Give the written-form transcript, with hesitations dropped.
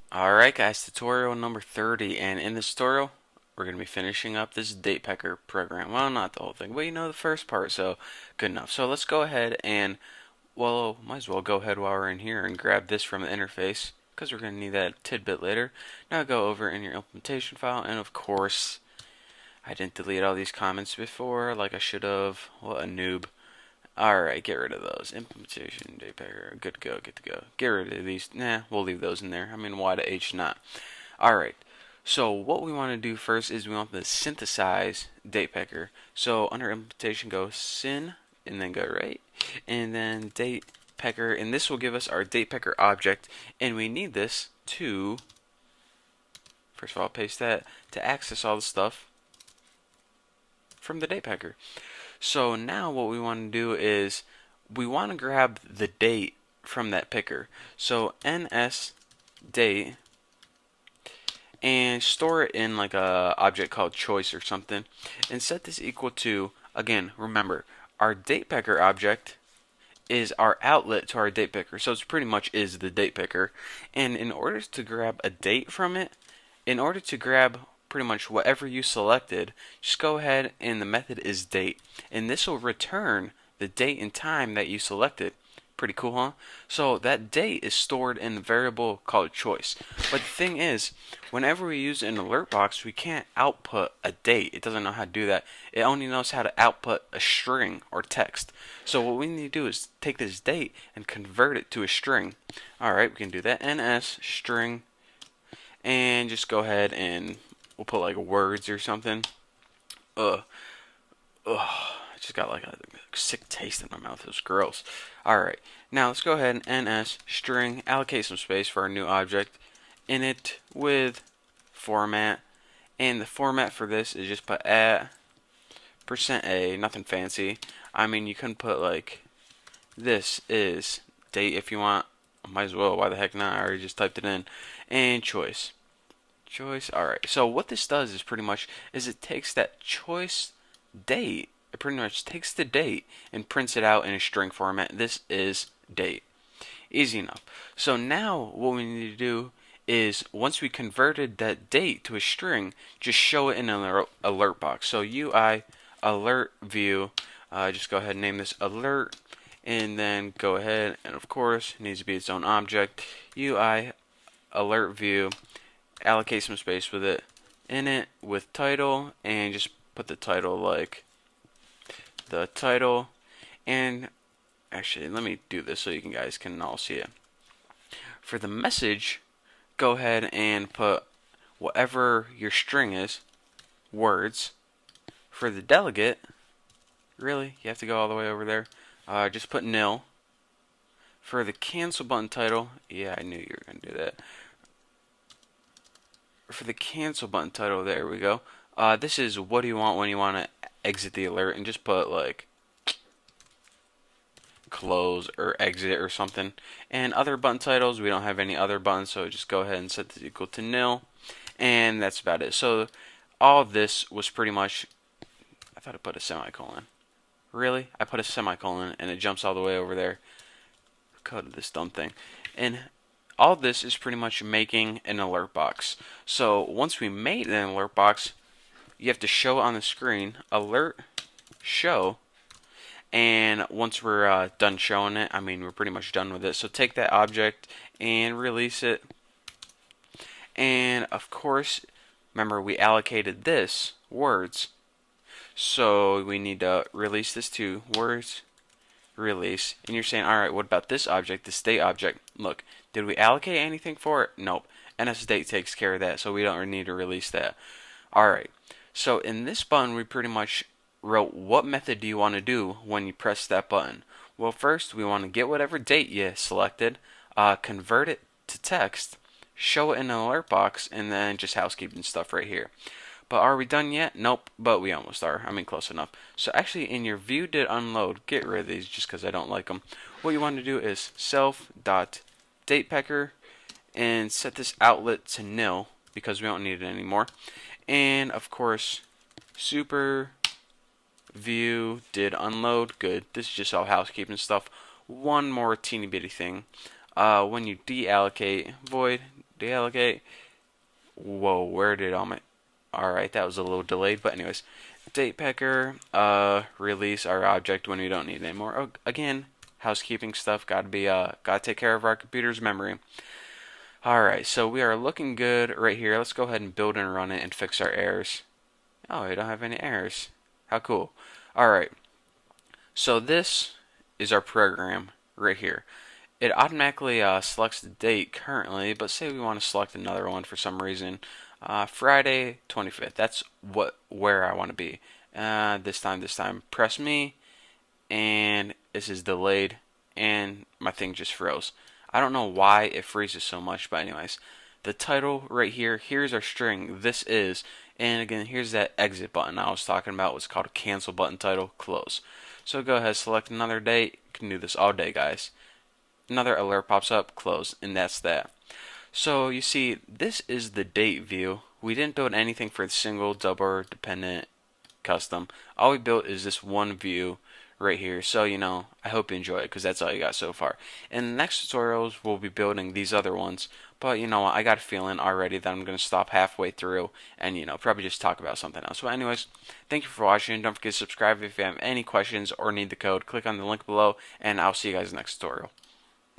Alright guys, tutorial number 30, and in this tutorial we're going to be finishing up this date pecker program. Well, not the whole thing, but you know the first part, so good enough. So let's go ahead and, well, might as well go ahead while we're in here and grab this from the interface, because we're going to need that tidbit later. Now go over in your implementation file, and of course, I didn't delete all these comments before like I should have. What a noob. Alright, get rid of those. Implementation, JPEG, good to go, good to go. Get rid of these. Nah, we'll leave those in there. I mean, why the H not? Alright, so what we want to do first is we want to synthesize datepecker. So under implementation, go syn, and then go right, and then datepecker, and this will give us our datepecker object, and we need this to, first of all, paste that, to access all the stuff from the datepecker. So now what we want to do is we want to grab the date from that picker. So ns date and store it in like a object called choice or something, and set this equal to, again, remember, our date picker object is our outlet to our date picker, so it's pretty much is the date picker. And in order to grab a date from it, in order to grab pretty much whatever you selected, just go ahead and the method is date, and this will return the date and time that you selected. Pretty cool, huh? So that date is stored in the variable called choice. But the thing is, whenever we use an alert box, we can't output a date. It doesn't know how to do that. It only knows how to output a string or text. So what we need to do is take this date and convert it to a string. Alright, we can do that. NS string, and just go ahead and we'll put like words or something. Ugh. Ugh. I just got like a sick taste in my mouth. It was gross. Alright, now let's go ahead and ns string, allocate some space for our new object, init with format, and the format for this is just put at %a, nothing fancy. I mean, you can put like, this is date if you want. Might as well, why the heck not? I already just typed it in. And choice. Choice, alright. So what this does is pretty much, is it takes that choice date, it pretty much takes the date and prints it out in a string format. This is date. Easy enough. So now what we need to do is, once we converted that date to a string, just show it in an alert box. So UI alert view, just go ahead and name this alert, and then go ahead and of course it needs to be its own object. UI alert view, allocate some space with it, in it with title, and just put the title like the title. And actually, let me do this so you guys can all see it. For the message, go ahead and put whatever your string is, words. For the delegate, really, you have to go all the way over there. Just put nil. For the cancel button title, yeah, I knew you were going to do that. For the cancel button title, there we go. This is what do you want when you want to exit the alert, and just put like close or exit or something. And other button titles, we don't have any other buttons, so just go ahead and set this equal to nil, and that's about it. So all of this was pretty much, I thought I put a semicolon. Really? I put a semicolon and it jumps all the way over there. Code of this dumb thing. And all this is pretty much making an alert box. So once we made an alert box, you have to show it on the screen, alert show, and once we're done showing it, I mean we're pretty much done with it. So take that object and release it, and of course, remember we allocated this words, so we need to release this to words release. And you're saying, alright, what about this object, the state object? Look, did we allocate anything for it? Nope. NSDate takes care of that, so we don't need to release that. Alright, so in this button we pretty much wrote what method do you want to do when you press that button. Well, first we want to get whatever date you selected, convert it to text, show it in an alert box, and then just housekeeping stuff right here. But are we done yet? Nope, but we almost are. I mean, close enough. So actually, in your view did unload, get rid of these just because I don't like them. What you want to do is self.datepecker and set this outlet to nil because we don't need it anymore. And of course, super view did unload. Good. This is just all housekeeping stuff. One more teeny bitty thing. When you deallocate, void deallocate. Whoa, where did all my... Alright, that was a little delayed, but anyways. Date Pecker, release our object when we don't need it anymore. Oh, again, housekeeping stuff, gotta take care of our computer's memory. Alright, so we are looking good right here. Let's go ahead and build and run it and fix our errors. Oh, we don't have any errors. How cool. Alright, so this is our program right here. It automatically selects the date currently, but say we want to select another one for some reason. Friday 25th. That's where I want to be. This time. Press me, and this is delayed, and my thing just froze. I don't know why it freezes so much, but anyways, the title right here. Here's our string. This is, and again, here's that exit button I was talking about. What's called a cancel button. Title close. So go ahead, select another date. You can do this all day, guys. Another alert pops up, close, and that's that. So you see, this is the date view. We didn't build anything for the single, double, or dependent, custom. All we built is this one view right here. So, I hope you enjoy it because that's all you got so far. In the next tutorials, we'll be building these other ones. But, I got a feeling already that I'm going to stop halfway through and, probably just talk about something else. But anyways, thank you for watching. Don't forget to subscribe if you have any questions or need the code. Click on the link below, and I'll see you guys next tutorial.